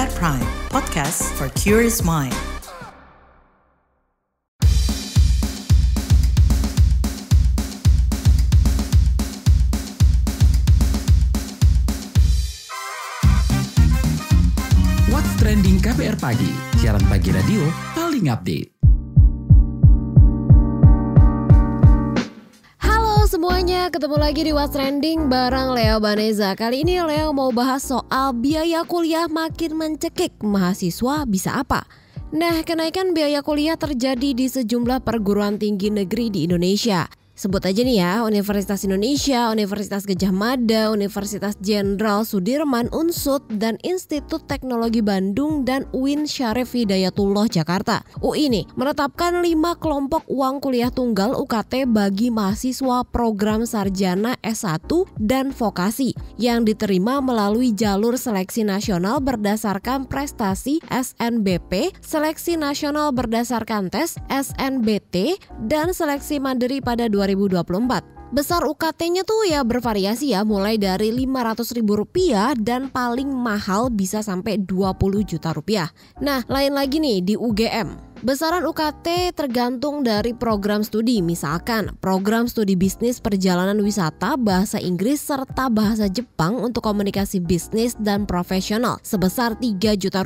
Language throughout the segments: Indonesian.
KBR Prime, podcast for curious mind. What's Trending KBR Pagi, siaran pagi radio paling update. Semuanya, ketemu lagi di What's Trending bareng Leo Baneza. Kali ini Leo mau bahas soal biaya kuliah makin mencekik. Mahasiswa bisa apa? Nah, kenaikan biaya kuliah terjadi di sejumlah perguruan tinggi negeri di Indonesia. Sebut aja nih ya, Universitas Indonesia, Universitas Gadjah Mada, Universitas Jenderal Sudirman, Unsud, dan Institut Teknologi Bandung dan UIN Syarif Hidayatullah Jakarta. UI nih menetapkan 5 kelompok uang kuliah tunggal UKT bagi mahasiswa program sarjana S1 dan vokasi yang diterima melalui jalur seleksi nasional berdasarkan prestasi SNBP, seleksi nasional berdasarkan tes SNBT, dan seleksi mandiri pada 2024. Besar UKT-nya tuh ya bervariasi ya, mulai dari Rp500.000 dan paling mahal bisa sampai Rp20 juta. Nah, lain lagi nih di UGM. Besaran UKT tergantung dari program studi, misalkan program studi bisnis perjalanan wisata, bahasa Inggris, serta bahasa Jepang untuk komunikasi bisnis dan profesional sebesar Rp3 juta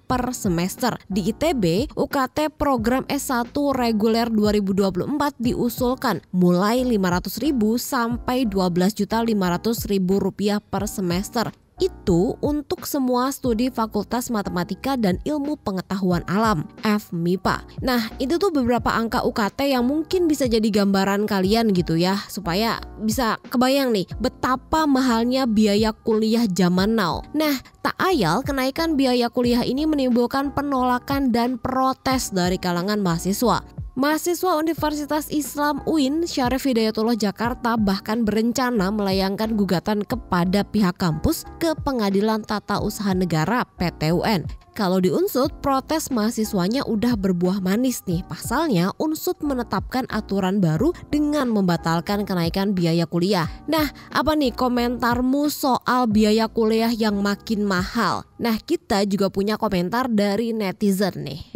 per semester. Di ITB, UKT program S1 reguler 2024 diusulkan mulai Rp500.000 sampai Rp12.500.000 per semester. Itu untuk semua studi Fakultas Matematika dan Ilmu Pengetahuan Alam (FMIPA). Nah, itu tuh beberapa angka UKT yang mungkin bisa jadi gambaran kalian gitu ya, supaya bisa kebayang nih betapa mahalnya biaya kuliah zaman now. Nah, tak ayal kenaikan biaya kuliah ini menimbulkan penolakan dan protes dari kalangan mahasiswa. Mahasiswa Universitas Islam UIN Syarif Hidayatullah Jakarta bahkan berencana melayangkan gugatan kepada pihak kampus ke Pengadilan Tata Usaha Negara (PT UN). Kalau di Unsud, protes mahasiswanya udah berbuah manis nih. Pasalnya, Unsud menetapkan aturan baru dengan membatalkan kenaikan biaya kuliah. Nah, apa nih komentarmu soal biaya kuliah yang makin mahal? Nah, kita juga punya komentar dari netizen nih.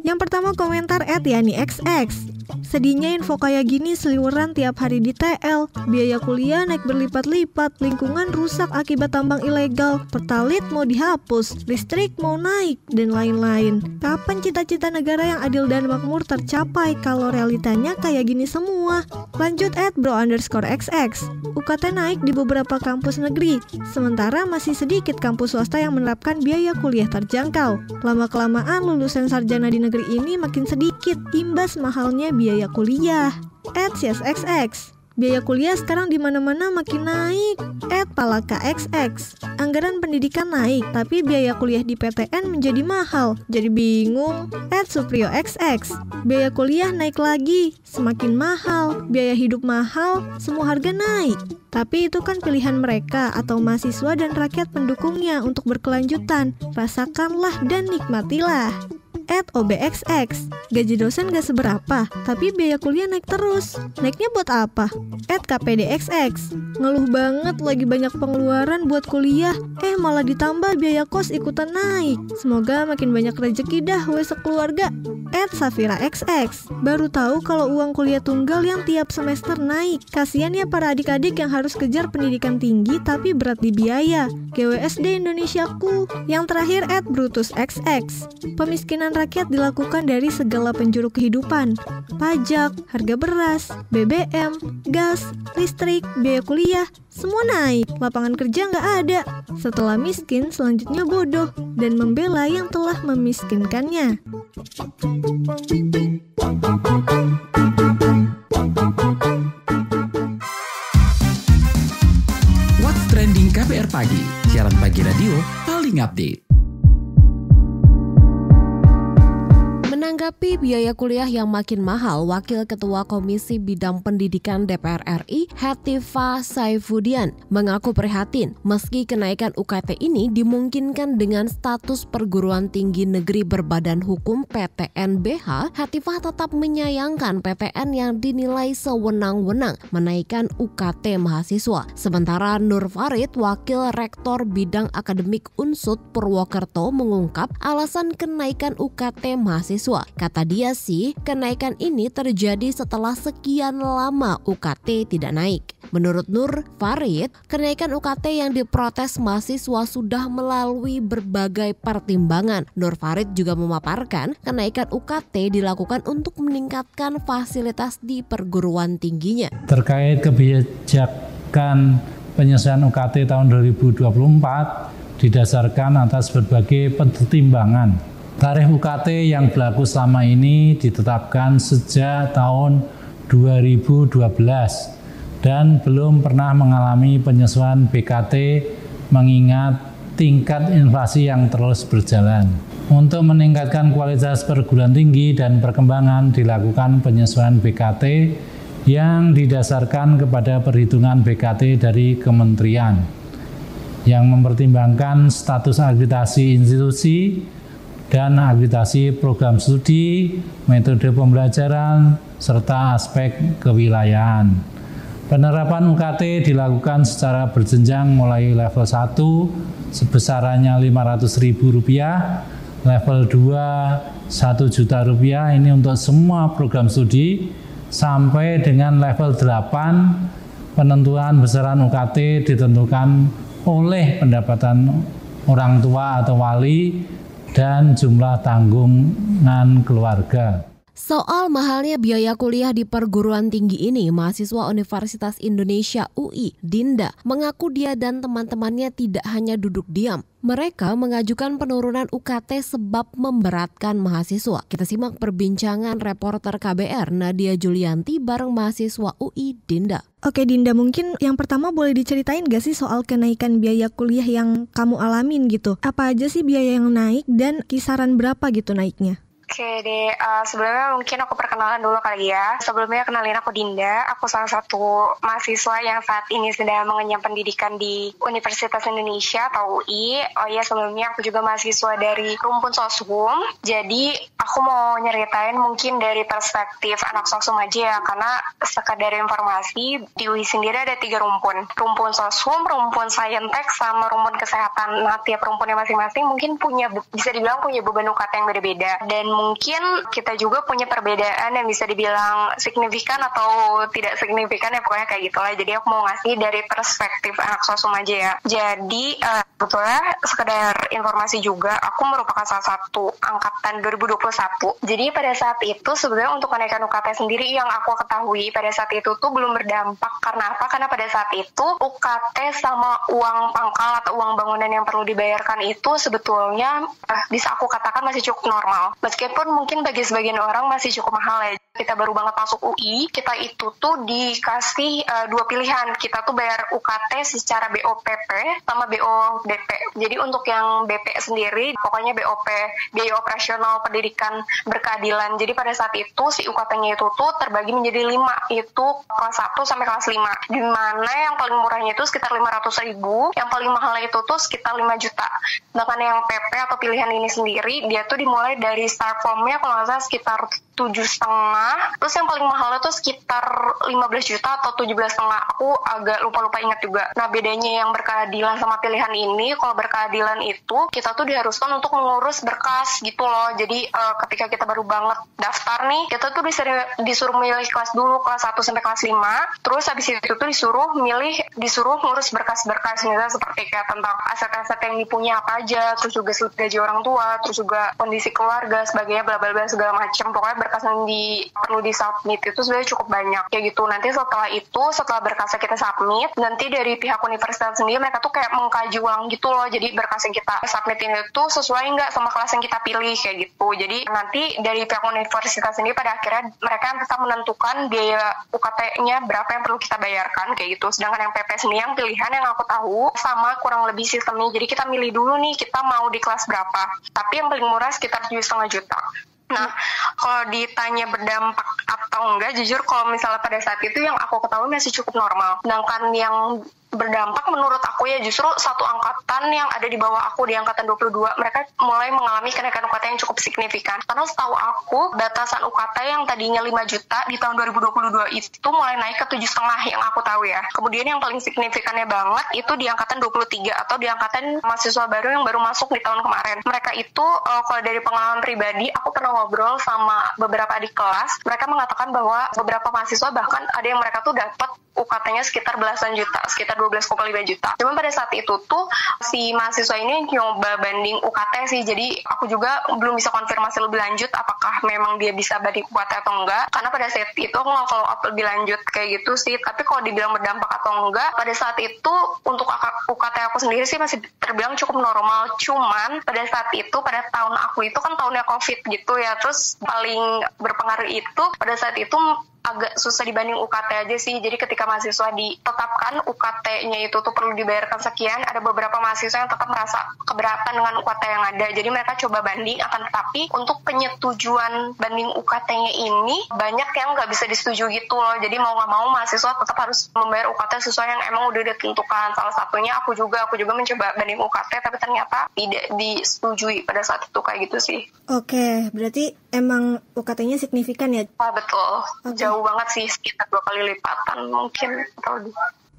Yang pertama komentar @yani_xx. Sedihnya info kayak gini seliweran tiap hari di TL. Biaya kuliah naik berlipat-lipat, lingkungan rusak akibat tambang ilegal, Pertalit mau dihapus, listrik mau naik, dan lain-lain. Kapan cita-cita negara yang adil dan makmur tercapai kalau realitanya kayak gini semua? Lanjut @bro_xx. UKT naik di beberapa kampus negeri, sementara masih sedikit kampus swasta yang menerapkan biaya kuliah terjangkau. Lama-kelamaan lulusan sarjana di negeri ini makin sedikit, imbas mahalnya biaya kuliah. @csxx. Biaya kuliah sekarang di mana-mana makin naik. @palaka_xx. Anggaran pendidikan naik, tapi biaya kuliah di PTN menjadi mahal. Jadi bingung. @supriyo_xx. Biaya kuliah naik lagi, semakin mahal. Biaya hidup mahal, semua harga naik. Tapi itu kan pilihan mereka atau mahasiswa dan rakyat pendukungnya untuk berkelanjutan. Rasakanlah dan nikmatilah. @obxx. Gaji dosen gak seberapa, tapi biaya kuliah naik terus. Naiknya buat apa? @kpdxx. Ngeluh banget lagi banyak pengeluaran buat kuliah, malah ditambah biaya kos ikutan naik. Semoga makin banyak rezeki dah we sekeluarga. @safiraxx. Baru tahu kalau uang kuliah tunggal yang tiap semester naik. Kasian ya para adik-adik yang harus kejar pendidikan tinggi tapi berat di biaya. GWSD Indonesiaku. Yang terakhir @brutusxx. Pemiskinan rakyat dilakukan dari segala penjuru kehidupan. Pajak, harga beras, BBM, gas, listrik, biaya kuliah, semua naik. Lapangan kerja nggak ada. Setelah miskin, selanjutnya bodoh dan membela yang telah memiskinkannya. What's Trending KBR Pagi, siaran pagi radio paling update. Menanggapi biaya kuliah yang makin mahal, Wakil Ketua Komisi Bidang Pendidikan DPR RI, Hetifah Saifuddin, mengaku prihatin meski kenaikan UKT ini dimungkinkan dengan status perguruan tinggi negeri berbadan hukum PTNBH. Hetifah tetap menyayangkan PTN yang dinilai sewenang-wenang menaikkan UKT mahasiswa. Sementara Nur Farid, Wakil Rektor Bidang Akademik Unsud Purwokerto, mengungkap alasan kenaikan UKT mahasiswa. Kata dia sih, kenaikan ini terjadi setelah sekian lama UKT tidak naik. Menurut Nur Farid, kenaikan UKT yang diprotes mahasiswa sudah melalui berbagai pertimbangan. Nur Farid juga memaparkan kenaikan UKT dilakukan untuk meningkatkan fasilitas di perguruan tingginya. Terkait kebijakan penyesuaian UKT tahun 2024 didasarkan atas berbagai pertimbangan. Tarif UKT yang berlaku selama ini ditetapkan sejak tahun 2012 dan belum pernah mengalami penyesuaian BKT mengingat tingkat inflasi yang terus berjalan. Untuk meningkatkan kualitas perguruan tinggi dan perkembangan dilakukan penyesuaian BKT yang didasarkan kepada perhitungan BKT dari kementerian yang mempertimbangkan status akreditasi institusi dan akreditasi program studi, metode pembelajaran, serta aspek kewilayahan. Penerapan UKT dilakukan secara berjenjang mulai level 1 sebesarannya Rp500.000, level 2 Rp1.000.000 ini untuk semua program studi, sampai dengan level 8 penentuan besaran UKT ditentukan oleh pendapatan orang tua atau wali dan jumlah tanggungan keluarga. Soal mahalnya biaya kuliah di perguruan tinggi ini, mahasiswa Universitas Indonesia UI, Dinda, mengaku dia dan teman-temannya tidak hanya duduk diam. Mereka mengajukan penurunan UKT sebab memberatkan mahasiswa. Kita simak perbincangan reporter KBR Nadia Julianti bareng mahasiswa UI, Dinda. Oke Dinda, mungkin yang pertama boleh diceritain gak sih soal kenaikan biaya kuliah yang kamu alamin gitu? Apa aja sih biaya yang naik dan kisaran berapa gitu naiknya? Oke deh, sebelumnya mungkin aku perkenalan dulu kali ya. Sebelumnya kenalin aku Dinda, aku salah satu mahasiswa yang saat ini sedang mengenyam pendidikan di Universitas Indonesia atau UI. Oh iya, sebelumnya aku juga mahasiswa dari Rumpun Sosum. Jadi aku mau nyeritain mungkin dari perspektif anak Sosum aja ya, karena sekadar informasi di UI sendiri ada 3 rumpun. Rumpun Sosum, Rumpun Saintek, sama Rumpun Kesehatan. Nah, tiap rumpunnya masing-masing mungkin bisa dibilang punya beban UKT yang beda-beda. Dan mungkin kita juga punya perbedaan yang bisa dibilang signifikan atau tidak signifikan ya, pokoknya kayak gitulah. Jadi aku mau ngasih dari perspektif anak Sosum aja ya. Jadi sebetulnya sekedar informasi juga, aku merupakan salah satu angkatan 2021. Jadi pada saat itu sebenarnya untuk kenaikan UKT sendiri yang aku ketahui pada saat itu tuh belum berdampak. Karena apa? Karena pada saat itu UKT sama uang pangkal atau uang bangunan yang perlu dibayarkan itu sebetulnya bisa aku katakan masih cukup normal. Meskipun mungkin bagi sebagian orang masih cukup mahal ya. Kita baru banget masuk UI, kita itu tuh dikasih 2 pilihan. Kita tuh bayar UKT secara BOPP sama BODP. Jadi untuk yang BP sendiri, pokoknya BOP, biaya operasional pendidikan berkeadilan. Jadi pada saat itu si UKT-nya itu tuh terbagi menjadi 5, itu kelas 1 sampai kelas 5. Di mana yang paling murahnya itu sekitar 500.000, yang paling mahal itu tuh sekitar 5 juta. Sedangkan yang PP atau pilihan ini sendiri, dia tuh dimulai dari start formnya kalau nggak salah sekitar 7,5, terus yang paling mahal itu sekitar 15 juta atau 17,5, aku agak lupa ingat juga. Nah bedanya yang berkeadilan sama pilihan ini, kalau berkeadilan itu kita tuh diharuskan untuk mengurus berkas gitu loh. Jadi ketika kita baru banget daftar nih, kita tuh disuruh milih kelas dulu, kelas 1 sampai kelas 5, terus habis itu tuh disuruh ngurus berkas-berkas misalnya seperti kayak tentang aset-aset yang dipunya apa aja, terus juga gaji orang tua, terus juga kondisi keluarga, sebagainya, bla bla bla segala macam. Pokoknya berkas yang perlu disubmit itu sebenarnya cukup banyak kayak gitu. Nanti setelah berkasnya kita submit, nanti dari pihak universitas sendiri mereka tuh kayak mengkaji ulang gitu loh. Jadi berkas yang kita submit ini tuh sesuai nggak sama kelas yang kita pilih kayak gitu. Jadi nanti dari pihak universitas sendiri pada akhirnya mereka tetap menentukan biaya UKT-nya berapa yang perlu kita bayarkan kayak gitu. Sedangkan yang PP sendiri yang pilihan yang aku tahu sama kurang lebih sistemnya. Jadi kita milih dulu nih kita mau di kelas berapa. Tapi yang paling murah sekitar 7,5 juta. Nah, kalau ditanya berdampak atau enggak, jujur kalau misalnya pada saat itu yang aku ketahui masih cukup normal. Sedangkan yang berdampak menurut aku ya justru satu angkatan yang ada di bawah aku di angkatan 22, mereka mulai mengalami kenaikan UKT yang cukup signifikan. Karena setahu aku batasan UKT yang tadinya 5 juta di tahun 2022 itu mulai naik ke 7,5 yang aku tahu ya. Kemudian yang paling signifikannya banget itu di angkatan 23 atau di angkatan mahasiswa baru yang baru masuk di tahun kemarin. Mereka itu kalau dari pengalaman pribadi, aku pernah ngobrol sama beberapa adik kelas, mereka mengatakan bahwa beberapa mahasiswa bahkan ada yang mereka tuh dapat UKT-nya sekitar belasan juta, sekitar 12,5 juta. Cuman pada saat itu tuh si mahasiswa ini nyoba banding UKT sih, jadi aku juga belum bisa konfirmasi lebih lanjut apakah memang dia bisa banding UKT atau enggak, karena pada saat itu aku nggak follow up lebih lanjut kayak gitu sih. Tapi kalau dibilang berdampak atau enggak, pada saat itu untuk UKT aku sendiri sih masih terbilang cukup normal. Cuman pada saat itu, pada tahun aku itu kan tahunnya COVID gitu ya, terus paling berpengaruh itu pada saat itu agak susah dibanding UKT aja sih. Jadi ketika mahasiswa ditetapkan UKT-nya itu tuh perlu dibayarkan sekian, ada beberapa mahasiswa yang tetap merasa keberatan dengan UKT yang ada. Jadi mereka coba banding, akan tetapi untuk penyetujuan banding UKT-nya ini banyak yang nggak bisa disetujui gitu loh. Jadi mau nggak mau mahasiswa tetap harus membayar UKT sesuai yang emang udah ditentukan. Salah satunya aku juga mencoba banding UKT, tapi ternyata tidak disetujui pada saat itu kayak gitu sih. Oke, berarti emang UKT-nya signifikan ya? Betul. Jauh banget sih, sekitar 2 kali lipatan mungkin atau lebih.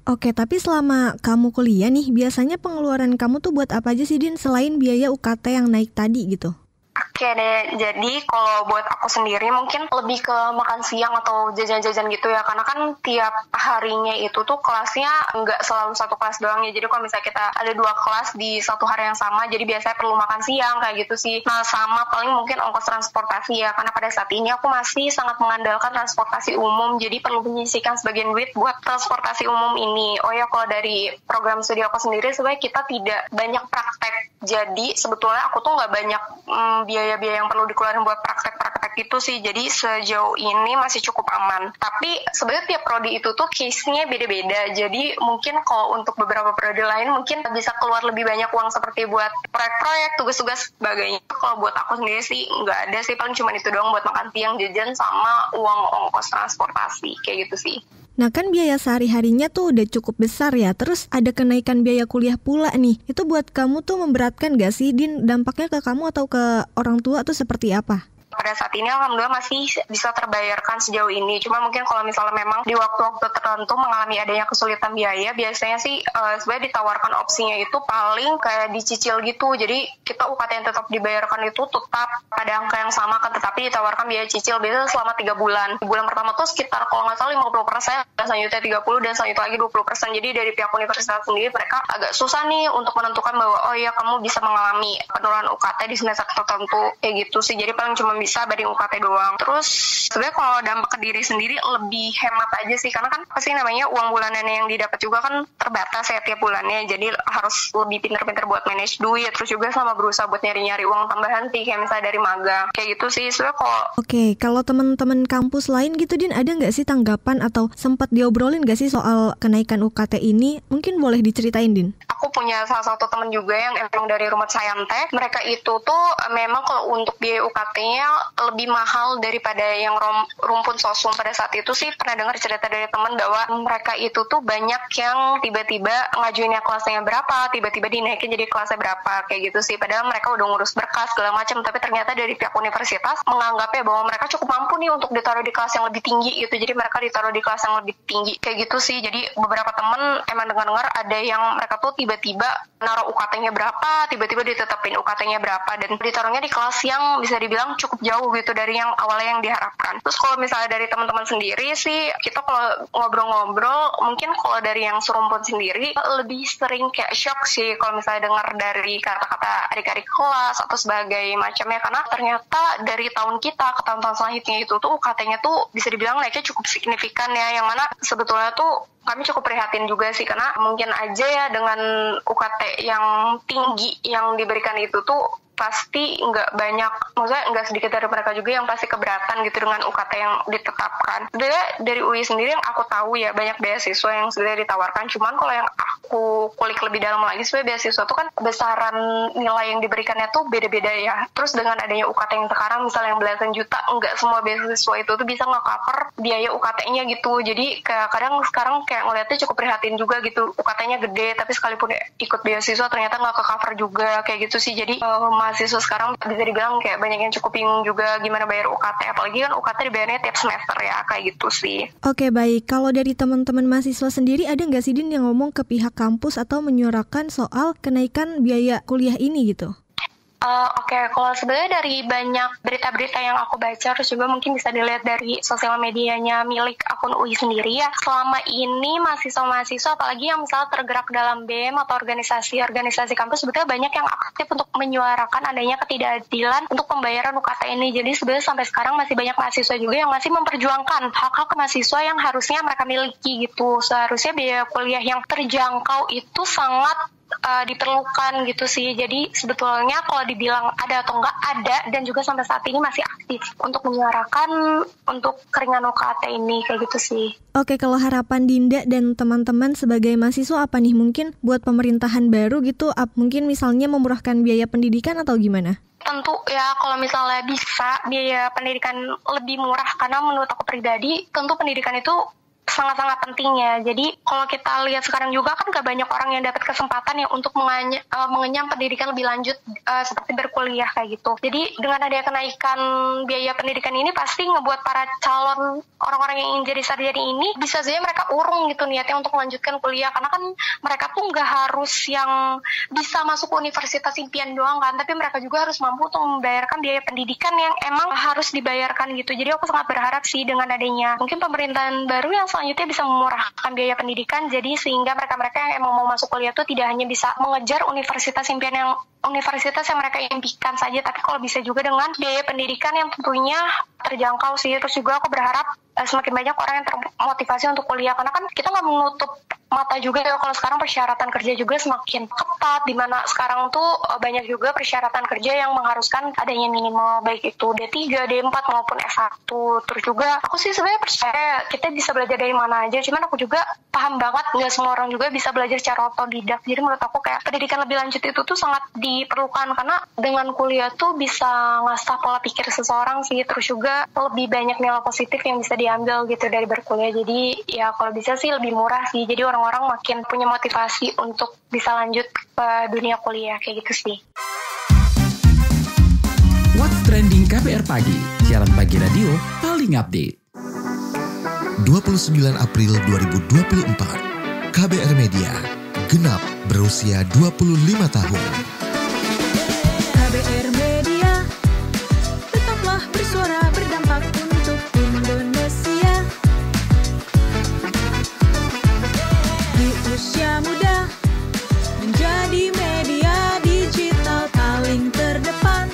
Oke, tapi selama kamu kuliah nih, biasanya pengeluaran kamu tuh buat apa aja sih, Din, selain biaya UKT yang naik tadi gitu? Oke deh, jadi kalau buat aku sendiri mungkin lebih ke makan siang atau jajan-jajan gitu ya, karena kan tiap harinya itu tuh kelasnya nggak selalu satu kelas doang ya. Jadi kalau misalnya kita ada 2 kelas di satu hari yang sama, jadi biasanya perlu makan siang kayak gitu sih. Nah, sama paling mungkin ongkos transportasi ya, karena pada saat ini aku masih sangat mengandalkan transportasi umum, jadi perlu menyisihkan sebagian duit buat transportasi umum ini. Oh ya, kalau dari program studi aku sendiri sebenarnya kita tidak banyak praktek, jadi sebetulnya aku tuh nggak banyak biaya-biaya yang perlu dikeluarin buat praktek-praktek itu sih. Jadi sejauh ini masih cukup aman. Tapi sebenarnya tiap prodi itu tuh case-nya beda-beda. Jadi mungkin kalau untuk beberapa prodi lain mungkin bisa keluar lebih banyak uang seperti buat proyek-proyek, tugas-tugas sebagainya. Kalau buat aku sendiri sih nggak ada sih, paling cuma itu doang buat makan siang, jajan, sama uang ongkos transportasi kayak gitu sih. Nah kan biaya sehari-harinya tuh udah cukup besar ya, terus ada kenaikan biaya kuliah pula nih. Itu buat kamu tuh memberatkan gak sih, Din? Dampaknya ke kamu atau ke orang tua tuh seperti apa? Pada saat ini alhamdulillah masih bisa terbayarkan sejauh ini. Cuma mungkin kalau misalnya memang di waktu-waktu tertentu mengalami adanya kesulitan biaya, biasanya sih sebenarnya ditawarkan opsinya itu paling kayak dicicil gitu. Jadi kita UKT yang tetap dibayarkan itu tetap pada angka yang sama kan, tetapi ditawarkan biaya cicil biasanya selama 3 bulan. Di bulan pertama tuh sekitar kalau nggak salah 50%, dan selanjutnya 30%, dan selanjutnya lagi 20%. Jadi dari pihak universitas sendiri mereka agak susah nih untuk menentukan bahwa oh ya kamu bisa mengalami penurunan UKT di semester tertentu kayak gitu sih. Jadi paling cuma bisa banding UKT doang. Terus sebenarnya kalau dampak ke diri sendiri lebih hemat aja sih, karena kan pasti namanya uang bulanannya yang didapat juga kan terbatas ya tiap bulannya. Jadi harus lebih pinter-pinter buat manage duit, terus juga sama berusaha buat nyari-nyari uang tambahan sih, kayak misalnya dari magang kayak gitu sih. Sebenarnya kalau teman-teman kampus lain gitu, Din, ada nggak sih tanggapan atau sempat diobrolin nggak sih soal kenaikan UKT ini? Mungkin boleh diceritain, Din. Aku punya salah satu teman juga yang emang dari Rumet Sayantek. Mereka itu tuh memang kalau untuk biaya UKT-nya lebih mahal daripada yang rumpun sosum. Pada saat itu sih pernah dengar cerita dari teman bahwa mereka itu tuh banyak yang tiba-tiba ngajuinnya kelasnya berapa, tiba-tiba dinaikin jadi kelasnya berapa kayak gitu sih. Padahal mereka udah ngurus berkas segala macam, tapi ternyata dari pihak universitas menganggapnya bahwa mereka cukup mampu nih untuk ditaruh di kelas yang lebih tinggi gitu. Jadi mereka ditaruh di kelas yang lebih tinggi kayak gitu sih. Jadi beberapa teman emang dengar-dengar ada yang mereka tuh tiba-tiba naruh UKT-nya berapa, tiba-tiba ditetapin UKT-nya berapa, dan ditaruhnya di kelas yang bisa dibilang cukup jauh gitu dari yang awalnya yang diharapkan. Terus kalau misalnya dari teman-teman sendiri sih, kita kalau ngobrol-ngobrol, mungkin kalau dari yang serumpun sendiri lebih sering kayak shock sih kalau misalnya dengar dari kata-kata adik-adik kelas atau sebagai macamnya, karena ternyata dari tahun kita ke tahun-tahun selanjutnya itu tuh UKT-nya tuh bisa dibilang naiknya cukup signifikan ya, yang mana sebetulnya tuh kami cukup prihatin juga sih, karena mungkin aja ya dengan UKT yang tinggi yang diberikan itu tuh pasti nggak banyak, maksudnya nggak sedikit dari mereka juga yang pasti keberatan gitu dengan UKT yang ditetapkan. Dari UI sendiri yang aku tahu ya banyak beasiswa yang sudah ditawarkan, cuman kalau yang aku kulik lebih dalam lagi sebenarnya beasiswa tuh kan besaran nilai yang diberikannya tuh beda-beda ya. Terus dengan adanya UKT yang sekarang misalnya yang belasan juta, nggak semua beasiswa itu tuh bisa nge-cover biaya UKT-nya gitu. Jadi kadang sekarang kayak ngeliatnya cukup prihatin juga gitu, UKT-nya gede tapi sekalipun ikut beasiswa ternyata nggak ke-cover juga kayak gitu sih. Jadi mahasiswa sekarang bisa dibilang kayak banyak yang cukup bingung juga gimana bayar UKT, apalagi kan UKT dibayarnya tiap semester ya, kayak gitu sih. Oke, baik. Kalau dari teman-teman mahasiswa sendiri ada nggak sih Din yang ngomong ke pihak kampus atau menyuarakan soal kenaikan biaya kuliah ini gitu? Oke, kalau sebenarnya dari banyak berita-berita yang aku baca, terus juga mungkin bisa dilihat dari sosial medianya milik akun UI sendiri ya, selama ini mahasiswa-mahasiswa apalagi yang misalnya tergerak dalam BEM atau organisasi kampus sebetulnya banyak yang aktif untuk menyuarakan adanya ketidakadilan untuk pembayaran UKT ini. Jadi sebenarnya sampai sekarang masih banyak mahasiswa juga yang masih memperjuangkan hak-hak mahasiswa yang harusnya mereka miliki gitu. Seharusnya biaya kuliah yang terjangkau itu sangat diperlukan gitu sih. Jadi sebetulnya kalau dibilang ada atau enggak, ada, dan juga sampai saat ini masih aktif untuk menyuarakan untuk keringan UKT ini kayak gitu sih. Oke, kalau harapan Dinda dan teman-teman sebagai mahasiswa apa nih mungkin buat pemerintahan baru gitu, mungkin misalnya memurahkan biaya pendidikan atau gimana? Tentu ya kalau misalnya bisa biaya pendidikan lebih murah, karena menurut aku pribadi tentu pendidikan itu sangat-sangat penting ya. Jadi kalau kita lihat sekarang juga kan gak banyak orang yang dapat kesempatan ya untuk mengenyam pendidikan lebih lanjut seperti berkuliah kayak gitu. Jadi dengan adanya kenaikan biaya pendidikan ini pasti ngebuat para calon orang-orang yang ingin jadi sarjana ini bisa saja mereka urung gitu niatnya untuk melanjutkan kuliah, karena kan mereka tuh gak harus yang bisa masuk ke universitas impian doang kan, tapi mereka juga harus mampu untuk membayarkan biaya pendidikan yang emang harus dibayarkan gitu. Jadi aku sangat berharap sih dengan adanya mungkin pemerintahan baru yang selanjutnya bisa memurahkan biaya pendidikan, jadi sehingga mereka-mereka yang emang mau masuk kuliah itu tidak hanya bisa mengejar universitas yang mereka impikan saja, tapi kalau bisa juga dengan biaya pendidikan yang tentunya terjangkau sih. Terus juga aku berharap semakin banyak orang yang termotivasi untuk kuliah, karena kan kita nggak menutup mata juga ya kalau sekarang persyaratan kerja juga semakin ketat, dimana sekarang tuh banyak juga persyaratan kerja yang mengharuskan adanya minimal baik itu D3, D4 maupun S1. Terus juga aku sih sebenarnya percaya kita bisa belajar dari mana aja, cuman aku juga paham banget nggak semua orang juga bisa belajar secara otodidak. Jadi menurut aku kayak pendidikan lebih lanjut itu tuh sangat diperlukan, karena dengan kuliah tuh bisa ngasah pola pikir seseorang sih. Terus juga lebih banyak nilai positif yang bisa diambil gitu dari berkuliah. Jadi ya kalau bisa sih lebih murah sih, jadi orang-orang makin punya motivasi untuk bisa lanjut ke dunia kuliah kayak gitu sih. What's Trending KBR Pagi, siaran pagi radio paling update. 29 April 2024, KBR Media genap berusia 25 tahun. KBR Media, tetaplah bersuara berdampak untuk Indonesia. Di usia muda, menjadi media digital paling terdepan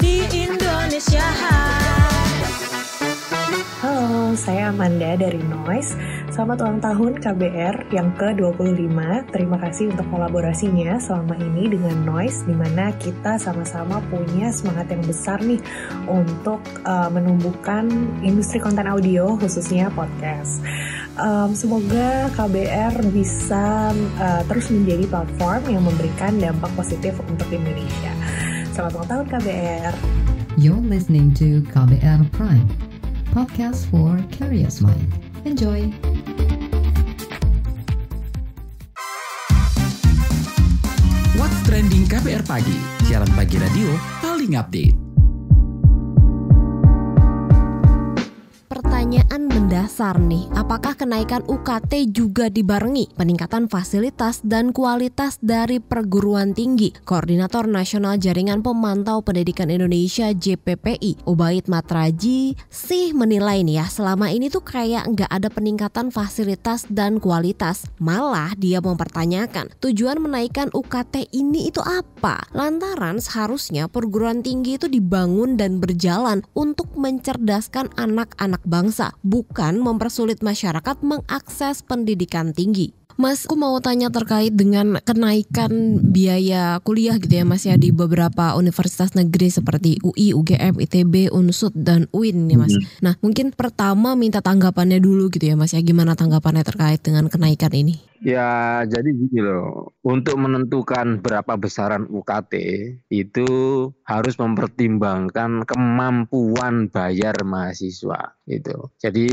di Indonesia. Halo, saya Amanda dari Noise. Selamat ulang tahun KBR yang ke-25. Terima kasih untuk kolaborasinya selama ini dengan Noise, di mana kita sama-sama punya semangat yang besar nih untuk menumbuhkan industri konten audio, khususnya podcast. Semoga KBR bisa terus menjadi platform yang memberikan dampak positif untuk Indonesia. Selamat ulang tahun KBR. You're listening to KBR Prime, podcast for curious mind. Enjoy! What's Trending KBR Pagi, siaran pagi radio paling update. Pertanyaan mendasar nih, apakah kenaikan UKT juga dibarengi peningkatan fasilitas dan kualitas dari perguruan tinggi? Koordinator Nasional Jaringan Pemantau Pendidikan Indonesia JPPI, Ubaid Matraji sih menilai nih ya, selama ini tuh kayak nggak ada peningkatan fasilitas dan kualitas. Malah dia mempertanyakan tujuan menaikkan UKT ini itu apa? Lantaran seharusnya perguruan tinggi itu dibangun dan berjalan untuk mencerdaskan anak-anak bangsa, bukan mempersulit masyarakat mengakses pendidikan tinggi. Mas, aku mau tanya terkait dengan kenaikan biaya kuliah gitu ya Mas ya di beberapa universitas negeri seperti UI, UGM, ITB, UNSUD, dan UIN nih Mas. Nah mungkin pertama minta tanggapannya dulu gitu ya Mas ya, gimana tanggapannya terkait dengan kenaikan ini? Ya, jadi gini loh, untuk menentukan berapa besaran UKT itu harus mempertimbangkan kemampuan bayar mahasiswa gitu. Jadi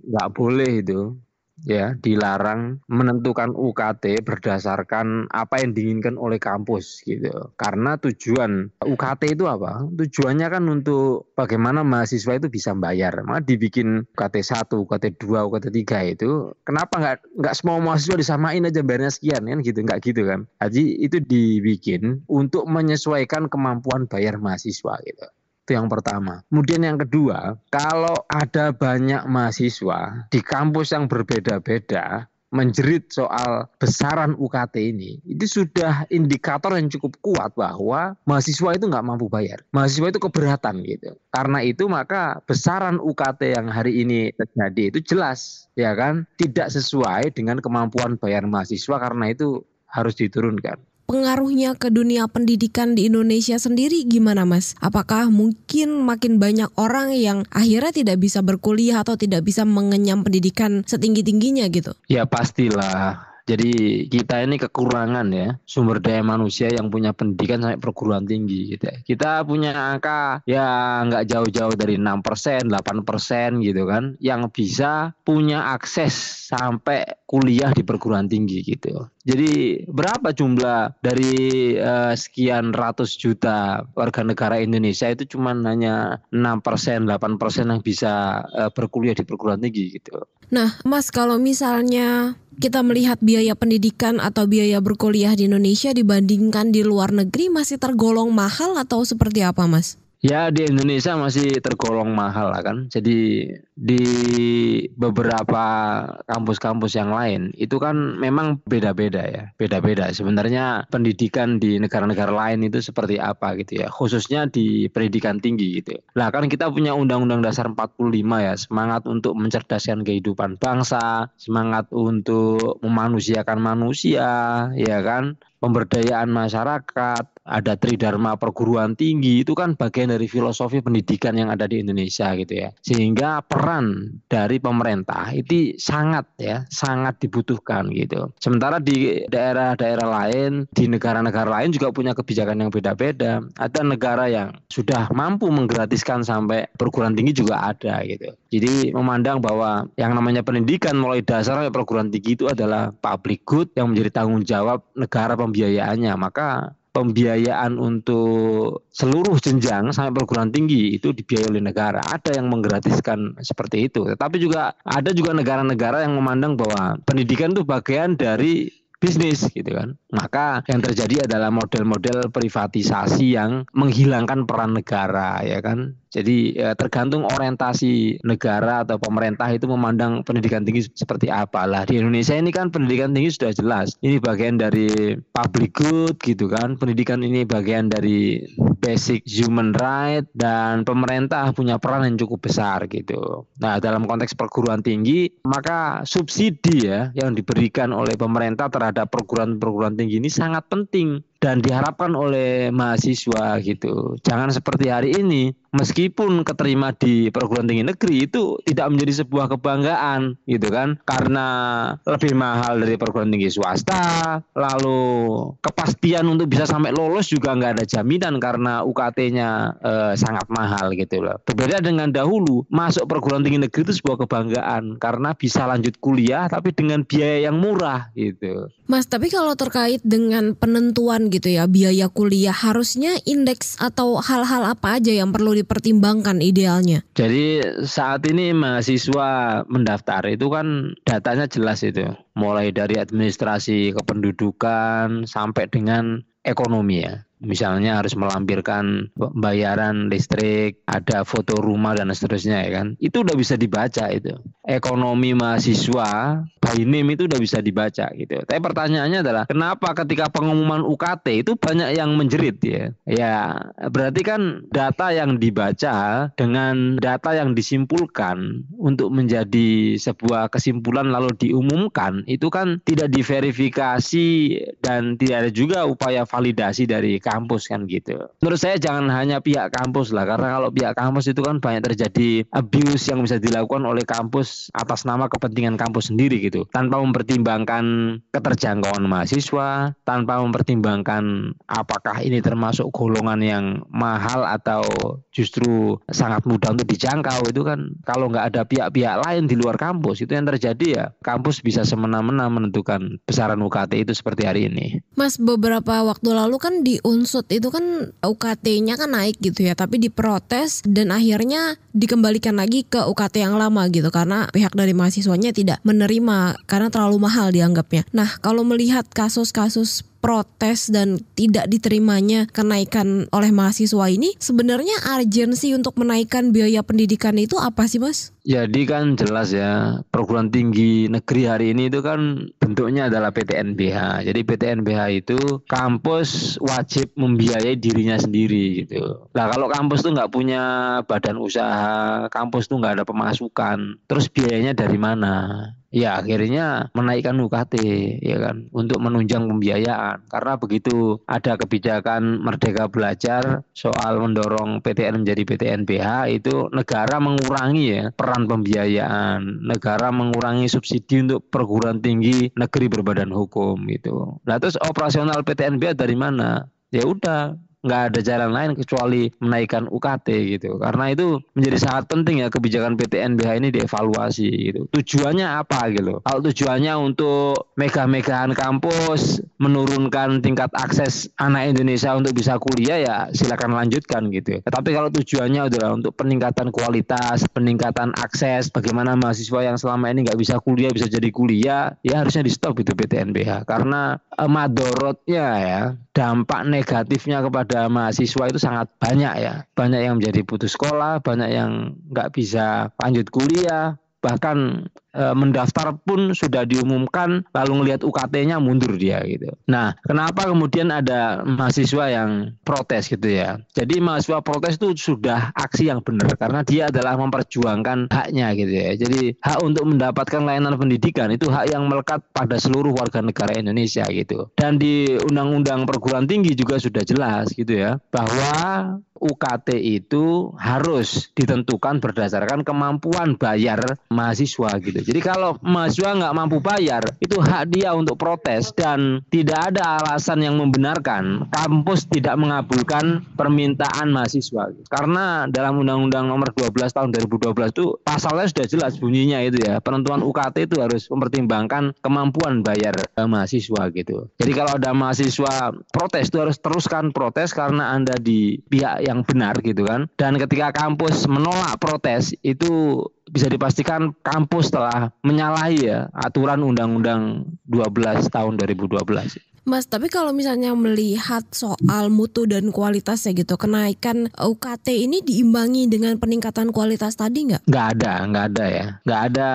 nggak boleh itu ya dilarang menentukan UKT berdasarkan apa yang diinginkan oleh kampus gitu. Karena tujuan UKT itu apa? Tujuannya kan untuk bagaimana mahasiswa itu bisa bayar. Maka dibikin UKT 1, UKT 2, UKT 3 itu. Kenapa nggak semua mahasiswa disamain aja bayarnya sekian kan gitu? Nggak gitu kan. Jadi itu dibikin untuk menyesuaikan kemampuan bayar mahasiswa gitu. Itu yang pertama. Kemudian yang kedua, kalau ada banyak mahasiswa di kampus yang berbeda-beda menjerit soal besaran UKT ini, itu sudah indikator yang cukup kuat bahwa mahasiswa itu nggak mampu bayar. Mahasiswa itu keberatan gitu. Karena itu maka besaran UKT yang hari ini terjadi itu jelas, ya kan, tidak sesuai dengan kemampuan bayar mahasiswa, karena itu harus diturunkan. Pengaruhnya ke dunia pendidikan di Indonesia sendiri gimana Mas? Apakah mungkin makin banyak orang yang akhirnya tidak bisa berkuliah atau tidak bisa mengenyam pendidikan setinggi-tingginya gitu? Ya pastilah. Jadi kita ini kekurangan ya sumber daya manusia yang punya pendidikan sampai perguruan tinggi gitu. Kita punya angka ya nggak jauh-jauh dari 6%, 8% gitu kan, yang bisa punya akses sampai kuliah di perguruan tinggi gitu. Jadi berapa jumlah dari sekian ratus juta warga negara Indonesia itu cuma hanya 6%, 8% yang bisa berkuliah di perguruan tinggi gitu. Nah, Mas, kalau misalnya kita melihat biaya pendidikan atau biaya berkuliah di Indonesia dibandingkan di luar negeri, masih tergolong mahal atau seperti apa, Mas? Ya, di Indonesia masih tergolong mahal lah kan. Jadi di beberapa kampus-kampus yang lain itu kan memang beda-beda ya. Beda-beda. Sebenarnya pendidikan di negara-negara lain itu seperti apa gitu ya. Khususnya di pendidikan tinggi gitu. Nah kan kita punya Undang-Undang Dasar 45 ya. Semangat untuk mencerdaskan kehidupan bangsa. Semangat untuk memanusiakan manusia ya kan. Pemberdayaan masyarakat, ada Tridharma perguruan tinggi, itu kan bagian dari filosofi pendidikan yang ada di Indonesia gitu ya. Sehingga peran dari pemerintah itu sangat dibutuhkan gitu. Sementara di daerah-daerah lain, di negara-negara lain juga punya kebijakan yang beda-beda. Ada negara yang sudah mampu menggratiskan sampai perguruan tinggi juga ada gitu. Jadi memandang bahwa yang namanya pendidikan mulai dasar sampai perguruan tinggi itu adalah public good yang menjadi tanggung jawab negara pembiayaannya. Maka pembiayaan untuk seluruh jenjang sampai perguruan tinggi itu dibiayai oleh negara. Ada yang menggratiskan seperti itu. Tetapi juga ada juga negara-negara yang memandang bahwa pendidikan itu bagian dari bisnis gitu kan. Maka yang terjadi adalah model-model privatisasi yang menghilangkan peran negara ya kan. Jadi tergantung orientasi negara atau pemerintah itu memandang pendidikan tinggi seperti apa lah. Di Indonesia ini kan pendidikan tinggi sudah jelas. Ini bagian dari public good gitu kan. Pendidikan ini bagian dari basic human right dan pemerintah punya peran yang cukup besar gitu. Nah dalam konteks perguruan tinggi maka subsidi ya yang diberikan oleh pemerintah terhadap perguruan tinggi ini sangat penting dan diharapkan oleh mahasiswa gitu. Jangan seperti hari ini, meskipun keterima di perguruan tinggi negeri itu tidak menjadi sebuah kebanggaan gitu kan. Karena lebih mahal dari perguruan tinggi swasta, lalu kepastian untuk bisa sampai lolos juga nggak ada jaminan karena UKT-nya sangat mahal gitu loh. Berbeda dengan dahulu, masuk perguruan tinggi negeri itu sebuah kebanggaan karena bisa lanjut kuliah tapi dengan biaya yang murah gitu. Mas, tapi kalau terkait dengan penentuan gitu ya biaya kuliah, harusnya indeks atau hal-hal apa aja yang perlu dipertimbangkan idealnya? Jadi saat ini mahasiswa mendaftar itu kan datanya jelas itu, mulai dari administrasi kependudukan sampai dengan ekonomi ya. Misalnya harus melampirkan bayaran listrik, ada foto rumah dan seterusnya ya kan. Itu udah bisa dibaca itu. Ekonomi mahasiswa, by name itu udah bisa dibaca gitu. Tapi pertanyaannya adalah kenapa ketika pengumuman UKT itu banyak yang menjerit ya? Ya berarti kan data yang dibaca dengan data yang disimpulkan untuk menjadi sebuah kesimpulan lalu diumumkan itu kan tidak diverifikasi dan tidak ada juga upaya validasi dari kampus kan gitu. Menurut saya jangan hanya pihak kampus lah, karena kalau pihak kampus itu kan banyak terjadi abuse yang bisa dilakukan oleh kampus atas nama kepentingan kampus sendiri gitu, tanpa mempertimbangkan keterjangkauan mahasiswa, tanpa mempertimbangkan apakah ini termasuk golongan yang mahal atau justru sangat mudah untuk dijangkau. Itu kan kalau nggak ada pihak-pihak lain di luar kampus, itu yang terjadi ya kampus bisa semena-mena menentukan besaran UKT itu seperti hari ini. Mas, beberapa waktu lalu kan di Unsud itu kan UKT-nya kan naik gitu ya, tapi diprotes dan akhirnya dikembalikan lagi ke UKT yang lama gitu karena pihak dari mahasiswanya tidak menerima karena terlalu mahal dianggapnya. Nah, kalau melihat kasus-kasus protes dan tidak diterimanya kenaikan oleh mahasiswa ini, sebenarnya urgensi untuk menaikkan biaya pendidikan itu apa sih, Mas? Jadi kan jelas ya, perguruan tinggi negeri hari ini itu kan bentuknya adalah PTNBH. Jadi PTNBH itu kampus wajib membiayai dirinya sendiri gitu. Nah kalau kampus tuh nggak punya badan usaha, kampus tuh nggak ada pemasukan, terus biayanya dari mana? Ya akhirnya menaikkan UKT ya kan untuk menunjang pembiayaan. Karena begitu ada kebijakan Merdeka Belajar soal mendorong PTN menjadi PTNBH, itu negara mengurangi ya peran pembiayaan, negara mengurangi subsidi untuk perguruan tinggi negeri berbadan hukum gitu. Nah terus operasional PTNBH dari mana? Ya udah, nggak ada jalan lain kecuali menaikkan UKT gitu. Karena itu menjadi sangat penting ya kebijakan PTNBH ini dievaluasi gitu. Tujuannya apa gitu? Kalau tujuannya untuk megah-megahan kampus, menurunkan tingkat akses anak Indonesia untuk bisa kuliah, ya silakan lanjutkan gitu. Tapi kalau tujuannya adalah untuk peningkatan kualitas, peningkatan akses, bagaimana mahasiswa yang selama ini nggak bisa kuliah bisa jadi kuliah, ya harusnya di stop itu PTNBH. Karena madorotnya ya, dampak negatifnya kepada mahasiswa itu sangat banyak ya. Banyak yang menjadi putus sekolah, banyak yang nggak bisa lanjut kuliah, bahkan mendaftar pun sudah diumumkan lalu ngelihat UKT-nya mundur dia gitu. Nah, kenapa kemudian ada mahasiswa yang protes gitu ya? Jadi mahasiswa protes itu sudah aksi yang benar karena dia adalah memperjuangkan haknya gitu ya. Jadi hak untuk mendapatkan layanan pendidikan itu hak yang melekat pada seluruh warga negara Indonesia gitu. Dan di Undang-Undang Perguruan Tinggi juga sudah jelas gitu ya, bahwa UKT itu harus ditentukan berdasarkan kemampuan bayar mahasiswa gitu. Jadi kalau mahasiswa nggak mampu bayar, itu hak dia untuk protes dan tidak ada alasan yang membenarkan kampus tidak mengabulkan permintaan mahasiswa. Karena dalam Undang-Undang Nomor 12 Tahun 2012 itu pasalnya sudah jelas bunyinya itu ya, penentuan UKT itu harus mempertimbangkan kemampuan bayar mahasiswa gitu. Jadi kalau ada mahasiswa protes itu harus teruskan protes karena Anda di pihak yang benar gitu kan. Dan ketika kampus menolak protes itu bisa dipastikan kampus telah menyalahi ya aturan Undang-Undang 12 tahun 2012. Mas, tapi kalau misalnya melihat soal mutu dan kualitasnya gitu, kenaikan UKT ini diimbangi dengan peningkatan kualitas tadi nggak? Nggak ada ya. Nggak ada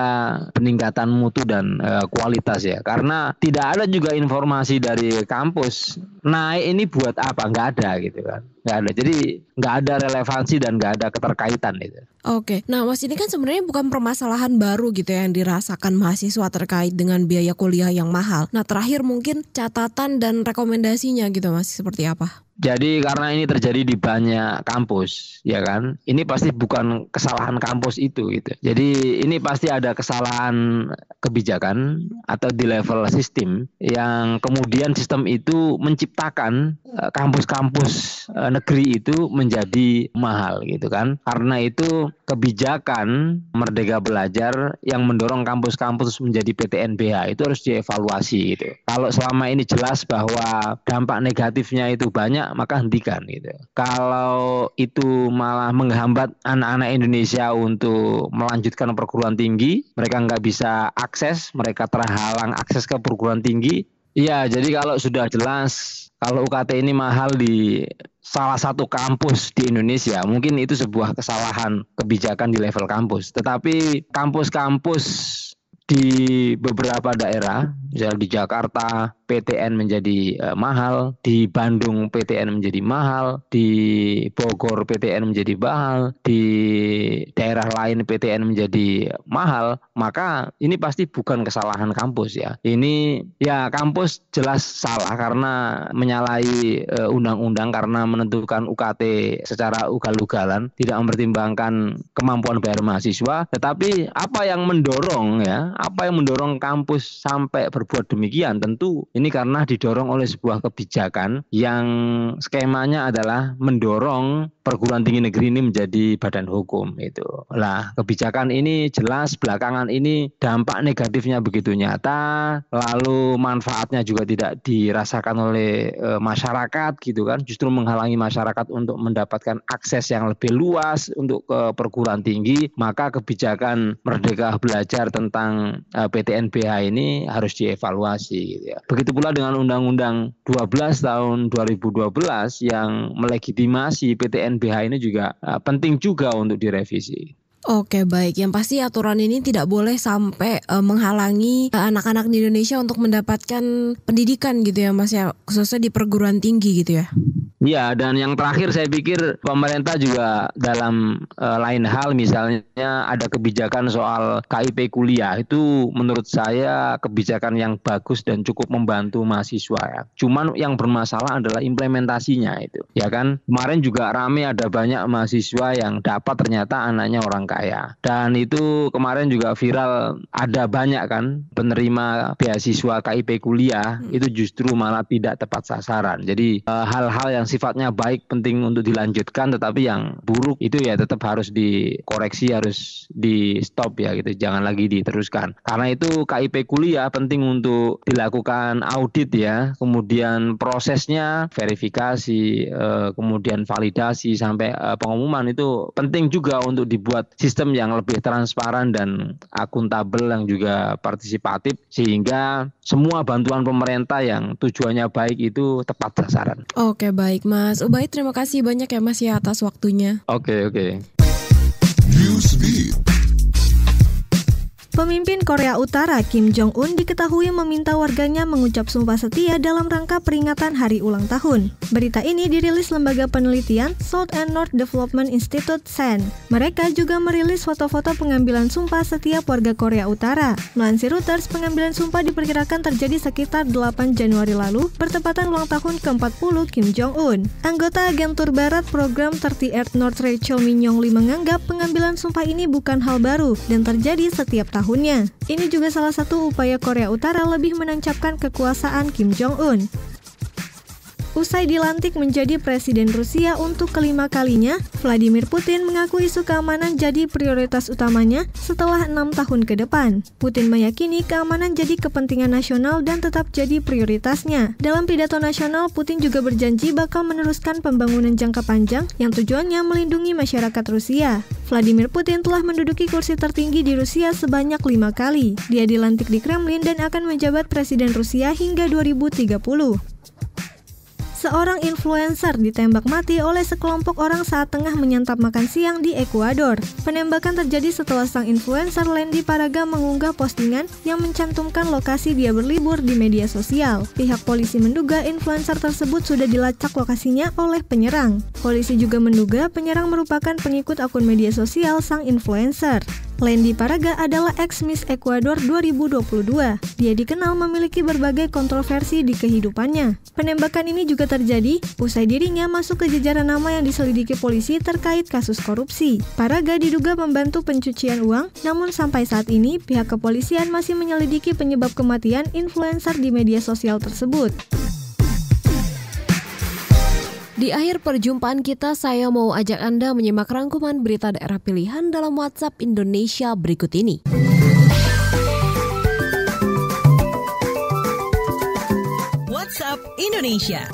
peningkatan mutu dan kualitas ya. Karena tidak ada juga informasi dari kampus naik ini buat apa, nggak ada gitu kan. Nggak ada. Jadi nggak ada relevansi dan nggak ada keterkaitan gitu. Oke, nah Mas, ini kan sebenarnya bukan permasalahan baru gitu ya yang dirasakan mahasiswa terkait dengan biaya kuliah yang mahal. Nah terakhir mungkin catatan dan rekomendasinya gitu Mas, seperti apa? Jadi karena ini terjadi di banyak kampus, ya kan? Ini pasti bukan kesalahan kampus itu gitu. Jadi ini pasti ada kesalahan kebijakan atau di level sistem yang kemudian sistem itu menciptakan kampus-kampus negeri itu menjadi mahal gitu kan. Karena itu kebijakan Merdeka Belajar yang mendorong kampus-kampus menjadi PTNBH itu harus dievaluasi gitu. Kalau selama ini jelas bahwa dampak negatifnya itu banyak, maka hentikan gitu. Kalau itu malah menghambat anak-anak Indonesia untuk melanjutkan perguruan tinggi, mereka nggak bisa akses, mereka terhalang akses ke perguruan tinggi. Iya, jadi kalau sudah jelas kalau UKT ini mahal di salah satu kampus di Indonesia, mungkin itu sebuah kesalahan kebijakan di level kampus. Tetapi kampus-kampus di beberapa daerah, misalnya di Jakarta PTN menjadi mahal, di Bandung PTN menjadi mahal, di Bogor PTN menjadi mahal, di daerah lain PTN menjadi mahal, maka ini pasti bukan kesalahan kampus ya. Ini ya kampus jelas salah karena menyalahi undang-undang, karena menentukan UKT secara ugal-ugalan, tidak mempertimbangkan kemampuan bayar mahasiswa. Tetapi apa yang mendorong kampus sampai berbuat demikian? Tentu ini karena didorong oleh sebuah kebijakan yang skemanya adalah mendorong perguruan tinggi negeri ini menjadi badan hukum itu. Lah, kebijakan ini jelas belakangan ini dampak negatifnya begitu nyata, lalu manfaatnya juga tidak dirasakan oleh masyarakat gitu kan, justru menghalangi masyarakat untuk mendapatkan akses yang lebih luas untuk ke perguruan tinggi. Maka kebijakan Merdeka Belajar tentang PTNBH ini harus dievaluasi gitu ya. Begitu pula dengan Undang-Undang 12 tahun 2012 yang melegitimasi PTNBH ini juga penting juga untuk direvisi. Oke, baik. Yang pasti aturan ini tidak boleh sampai menghalangi anak-anak di Indonesia untuk mendapatkan pendidikan gitu ya Mas ya, khususnya di perguruan tinggi gitu ya. Ya, dan yang terakhir saya pikir pemerintah juga dalam lain hal, misalnya ada kebijakan soal KIP kuliah, itu menurut saya kebijakan yang bagus dan cukup membantu mahasiswa ya. Cuman yang bermasalah adalah implementasinya itu. Ya kan, kemarin juga rame ada banyak mahasiswa yang dapat ternyata anaknya orang kaya. Dan itu kemarin juga viral, ada banyak kan penerima beasiswa KIP kuliah itu justru malah tidak tepat sasaran. Jadi hal-hal yang sifatnya baik penting untuk dilanjutkan, tetapi yang buruk itu ya tetap harus dikoreksi, harus di stop ya gitu, jangan lagi diteruskan. Karena itu KIP kuliah penting untuk dilakukan audit ya, kemudian prosesnya verifikasi, kemudian validasi sampai pengumuman itu penting juga untuk dibuat sistem yang lebih transparan dan akuntabel yang juga partisipatif, sehingga semua bantuan pemerintah yang tujuannya baik itu tepat sasaran. Oke, baik Mas Ubaid, terima kasih banyak ya Mas ya atas waktunya. Oke. Pemimpin Korea Utara Kim Jong-un diketahui meminta warganya mengucap sumpah setia dalam rangka peringatan hari ulang tahun. Berita ini dirilis lembaga penelitian South and North Development Institute (SEN). Mereka juga merilis foto-foto pengambilan sumpah setiap warga Korea Utara. Melansir Reuters, pengambilan sumpah diperkirakan terjadi sekitar 8 Januari lalu, bertepatan ulang tahun ke-40 Kim Jong-un. Anggota Agentur Barat Program 38 North Rachel Minyong Lee menganggap pengambilan sumpah ini bukan hal baru dan terjadi setiap tahunnya. Ini juga salah satu upaya Korea Utara lebih menancapkan kekuasaan Kim Jong-un. Usai dilantik menjadi presiden Rusia untuk kelima kalinya, Vladimir Putin mengaku isu keamanan jadi prioritas utamanya setelah 6 tahun ke depan. Putin meyakini keamanan jadi kepentingan nasional dan tetap jadi prioritasnya. Dalam pidato nasional, Putin juga berjanji bakal meneruskan pembangunan jangka panjang yang tujuannya melindungi masyarakat Rusia. Vladimir Putin telah menduduki kursi tertinggi di Rusia sebanyak 5 kali. Dia dilantik di Kremlin dan akan menjabat presiden Rusia hingga 2030. Seorang influencer ditembak mati oleh sekelompok orang saat tengah menyantap makan siang di Ekuador. Penembakan terjadi setelah sang influencer Landy Paraga mengunggah postingan yang mencantumkan lokasi dia berlibur di media sosial. Pihak polisi menduga influencer tersebut sudah dilacak lokasinya oleh penyerang. Polisi juga menduga penyerang merupakan pengikut akun media sosial sang influencer. Landy Paraga adalah ex-Miss Ekuador 2022. Dia dikenal memiliki berbagai kontroversi di kehidupannya. Penembakan ini juga terjadi usai dirinya masuk ke jajaran nama yang diselidiki polisi terkait kasus korupsi. Paraga diduga membantu pencucian uang, namun sampai saat ini pihak kepolisian masih menyelidiki penyebab kematian influencer di media sosial tersebut. Di akhir perjumpaan kita, saya mau ajak Anda menyimak rangkuman berita daerah pilihan dalam WhatsApp Indonesia berikut ini. WhatsApp Indonesia.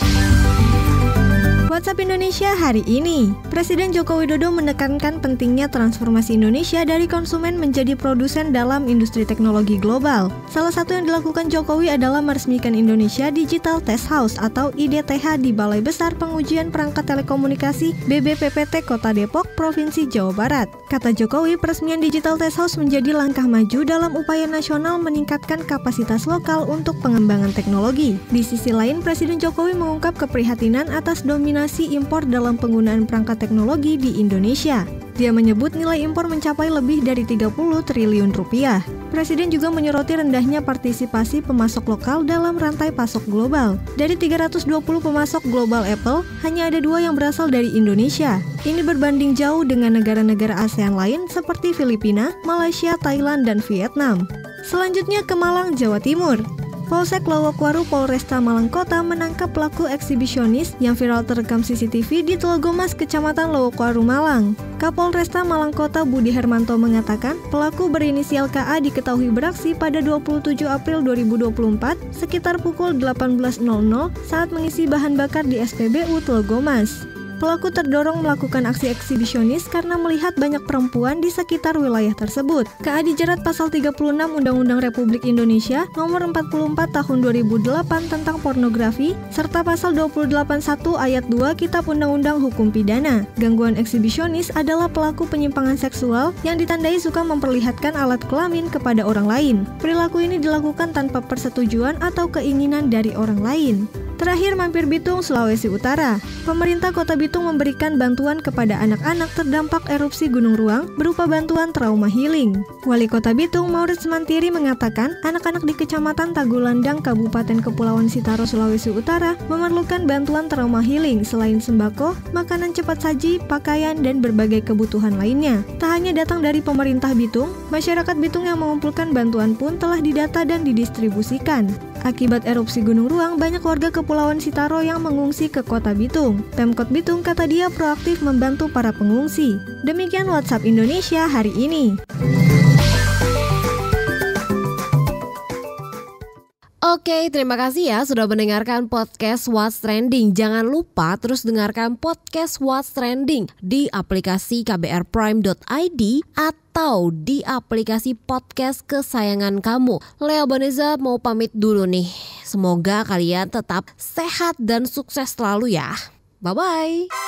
WhatsApp Indonesia hari ini, Presiden Joko Widodo menekankan pentingnya transformasi Indonesia dari konsumen menjadi produsen dalam industri teknologi global. Salah satu yang dilakukan Jokowi adalah meresmikan Indonesia Digital Test House atau IDTH di Balai Besar Pengujian Perangkat Telekomunikasi BBPPT Kota Depok, Provinsi Jawa Barat. Kata Jokowi, peresmian Digital Test House menjadi langkah maju dalam upaya nasional meningkatkan kapasitas lokal untuk pengembangan teknologi. Di sisi lain, Presiden Jokowi mengungkap keprihatinan atas dominasi impor dalam penggunaan perangkat teknologi di Indonesia. Dia menyebut nilai impor mencapai lebih dari 30 triliun rupiah. Presiden juga menyoroti rendahnya partisipasi pemasok lokal dalam rantai pasok global. Dari 320 pemasok global Apple, hanya ada 2 yang berasal dari Indonesia. Ini berbanding jauh dengan negara-negara ASEAN lain seperti Filipina, Malaysia, Thailand, dan Vietnam. Selanjutnya ke Malang, Jawa Timur. Polsek Lowokwaru Polresta Malang Kota menangkap pelaku eksibisionis yang viral terekam CCTV di Telogomas, Kecamatan Lowokwaru, Malang. Kapolresta Malang Kota Budi Hermanto mengatakan pelaku berinisial KA diketahui beraksi pada 27 April 2024 sekitar pukul 18.00 saat mengisi bahan bakar di SPBU Telogomas. Pelaku terdorong melakukan aksi eksibisionis karena melihat banyak perempuan di sekitar wilayah tersebut. KA dijerat pasal 36 Undang-Undang Republik Indonesia Nomor 44 Tahun 2008 tentang pornografi serta pasal 281 ayat 2 Kitab Undang-Undang Hukum Pidana. Gangguan eksibisionis adalah pelaku penyimpangan seksual yang ditandai suka memperlihatkan alat kelamin kepada orang lain. Perilaku ini dilakukan tanpa persetujuan atau keinginan dari orang lain. Terakhir, mampir Bitung, Sulawesi Utara. Pemerintah Kota Bitung memberikan bantuan kepada anak-anak terdampak erupsi Gunung Ruang berupa bantuan trauma healing. Wali Kota Bitung, Maurits Mantiri mengatakan, anak-anak di Kecamatan Tagulandang, Kabupaten Kepulauan Sitaro, Sulawesi Utara memerlukan bantuan trauma healing selain sembako, makanan cepat saji, pakaian, dan berbagai kebutuhan lainnya. Tak hanya datang dari pemerintah Bitung, masyarakat Bitung yang mengumpulkan bantuan pun telah didata dan didistribusikan. Akibat erupsi Gunung Ruang, banyak warga Kepulauan Sitaro yang mengungsi ke Kota Bitung. Pemkot Bitung kata dia proaktif membantu para pengungsi. Demikian WhatsApp Indonesia hari ini. Oke, terima kasih ya sudah mendengarkan podcast What's Trending. Jangan lupa terus dengarkan podcast What's Trending di aplikasi kbrprime.id atau di aplikasi podcast kesayangan kamu. Lea Boneza mau pamit dulu nih. Semoga kalian tetap sehat dan sukses selalu ya. Bye-bye.